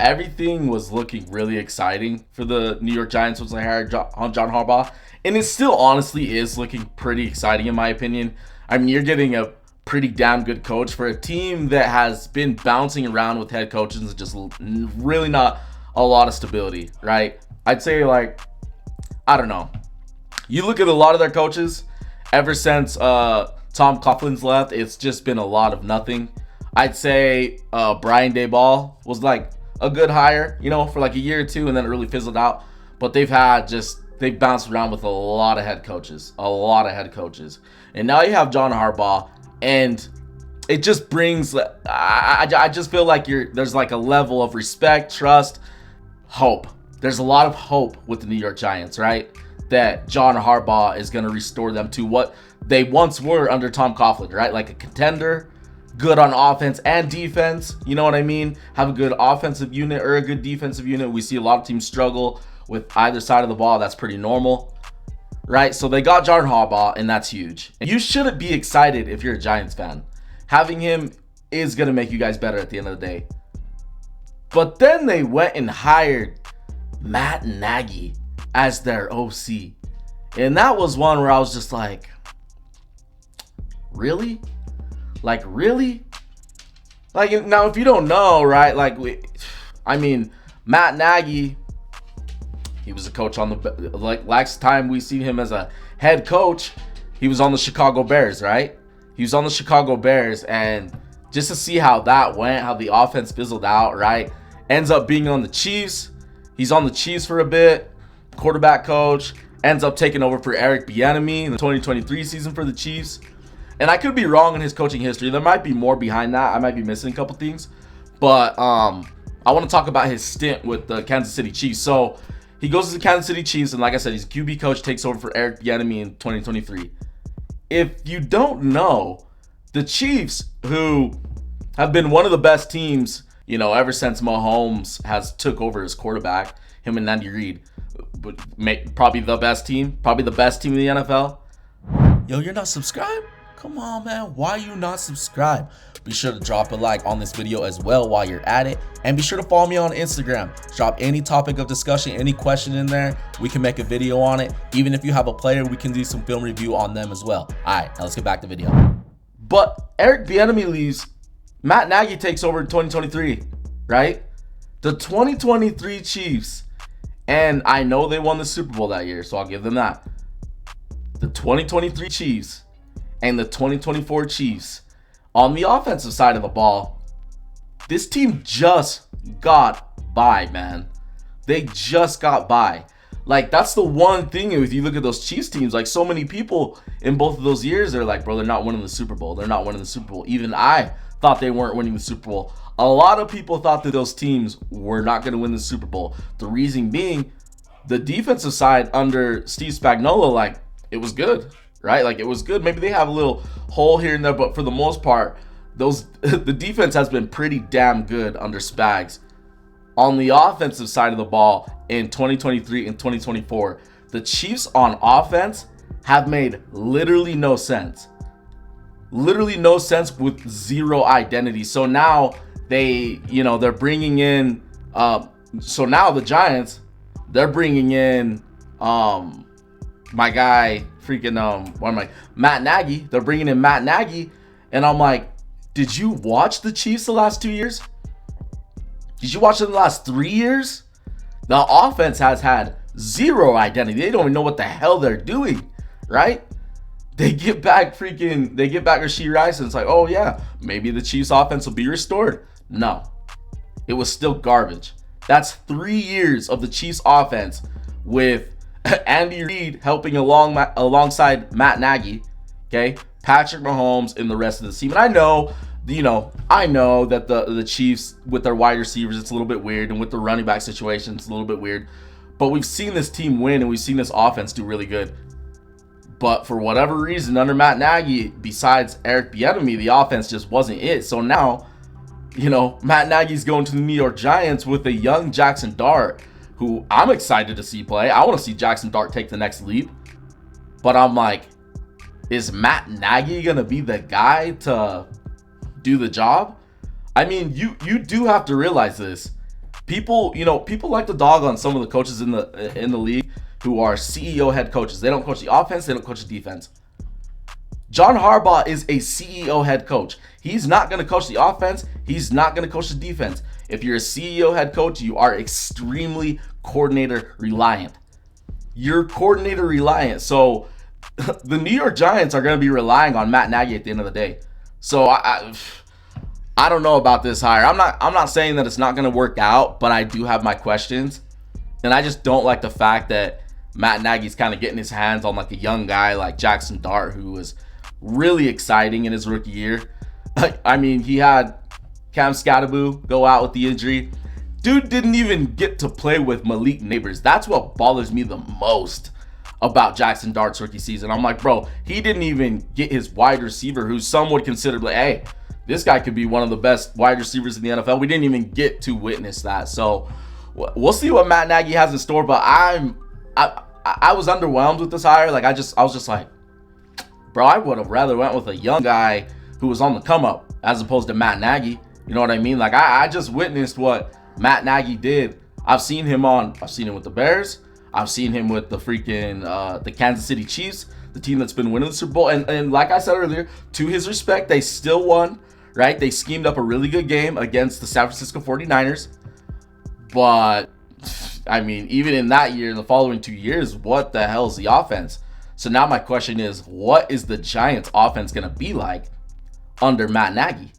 everything was looking really exciting for the New York Giants once they hired John Harbaugh. And it still honestly is looking pretty exciting in my opinion. I mean, you're getting a pretty damn good coach for a team that has been bouncing around with head coaches and just really not a lot of stability, right? I'd say, like, I don't know. You look at a lot of their coaches ever since Tom Coughlin's left, it's just been a lot of nothing. I'd say Brian Daboll was like a good hire, for like a year or two, and then it really fizzled out. But they've bounced around with a lot of head coaches, and now you have John Harbaugh, and it just brings. I just feel like there's like a level of respect, trust, hope. There's a lot of hope with the New York Giants, right? That John Harbaugh is going to restore them to what they once were under Tom Coughlin, right? Like a contender, good on offense and defense. You know what I mean? Have a good offensive unit or a good defensive unit. We see a lot of teams struggle with either side of the ball. That's pretty normal, right? So they got John Harbaugh, and that's huge. And you shouldn't be excited if you're a Giants fan. Having him is going to make you guys better at the end of the day. But then they went and hired Matt Nagy as their OC. And that was one where I was just like, really? Like, really? Like, now, if you don't know, right? Matt Nagy, he was a coach on last time we see him as a head coach, he was on the Chicago Bears, right? He was on the Chicago Bears, and just to see how that went, how the offense fizzled out, right? Ends up being on the Chiefs. He's on the Chiefs for a bit, quarterback coach, ends up taking over for Eric Bieniemy in the 2023 season for the Chiefs. And I could be wrong in his coaching history. There might be more behind that. I might be missing a couple things. But I want to talk about his stint with the Kansas City Chiefs. So he goes to the Kansas City Chiefs, and like I said, he's a QB coach, takes over for Eric Bieniemy in 2023. If you don't know, the Chiefs, who have been one of the best teams, ever since Mahomes has took over as quarterback, him and Andy Reid, probably the best team in the NFL. Yo, you're not subscribed? Come on, man. Why you not subscribed? Be sure to drop a like on this video as well while you're at it. And be sure to follow me on Instagram. Drop any topic of discussion, any question in there. We can make a video on it. Even if you have a player, we can do some film review on them as well. All right, now let's get back to the video. But Eric Bieniemy leaves. Matt Nagy takes over in 2023, right? The 2023 Chiefs. And I know they won the Super Bowl that year, so I'll give them that. The 2023 Chiefs and the 2024 Chiefs, on the offensive side of the ball, this team just got by, man. They just got by. Like, that's the one thing, if you look at those Chiefs teams, like, so many people in both of those years, they're like, bro, they're not winning the Super Bowl. They're not winning the Super Bowl. Even I thought they weren't winning the Super Bowl. A lot of people thought that those teams were not going to win the Super Bowl. The reason being, the defensive side under Steve Spagnuolo, like, it was good, right? Like, it was good. Maybe they have a little hole here and there, but for the most part, the defense has been pretty damn good under Spags. On the offensive side of the ball in 2023 and 2024, the Chiefs on offense have made literally no sense. Literally no sense with zero identity. So now they're bringing in, so now the Giants, they're bringing in my guy, Matt Nagy. They're bringing in Matt Nagy, and I'm like, did you watch the Chiefs the last 2 years? Did you watch them the last 3 years? The offense has had zero identity. They don't even know what the hell they're doing, right? They get back Rashee Rice, and it's like, oh yeah, maybe the Chiefs offense will be restored. No, it was still garbage. That's 3 years of the Chiefs offense with Andy Reid helping alongside Matt Nagy, okay? Patrick Mahomes and the rest of the team. And I know that the Chiefs with their wide receivers, it's a little bit weird, and with the running back situation, it's a little bit weird. But we've seen this team win, and we've seen this offense do really good. But for whatever reason, under Matt Nagy, besides Eric Bieniemy, the offense just wasn't it. So now, Matt Nagy's going to the New York Giants with a young Jackson Dart, who I'm excited to see play. I want to see Jackson Dart take the next leap. But I'm like, is Matt Nagy going to be the guy to do the job? I mean, you do have to realize this. People like to dog on some of the coaches in the league who are CEO head coaches. They don't coach the offense, they don't coach the defense. John Harbaugh is a CEO head coach. He's not going to coach the offense. He's not going to coach the defense. If you're a CEO head coach, you are extremely coordinator reliant. You're coordinator reliant. So the New York Giants are going to be relying on Matt Nagy at the end of the day. So I don't know about this hire. I'm not saying that it's not going to work out, but I do have my questions. And I just don't like the fact that Matt Nagy's kind of getting his hands on like a young guy like Jackson Dart, who was really exciting in his rookie year. I mean, he had Cam Scatterboo go out with the injury. Dude didn't even get to play with Malik Neighbors. That's what bothers me the most about Jackson Dart's rookie season. I'm like, bro, he didn't even get his wide receiver, who some would consider like, hey, this guy could be one of the best wide receivers in the NFL. We didn't even get to witness that. So we'll see what Matt Nagy has in store. But I was underwhelmed with this hire. Like I was just like, bro, I would have rather went with a young guy who was on the come up as opposed to Matt Nagy. You know what I mean? Like I just witnessed what Matt Nagy did. I've seen him with the Bears. I've seen him with the freaking the Kansas City Chiefs, the team that's been winning the Super Bowl. And like I said earlier, to his respect, they still won, right? They schemed up a really good game against the San Francisco 49ers. But I mean, even in that year, the following 2 years, what the hell is the offense? So now my question is, what is the Giants offense going to be like under Matt Nagy?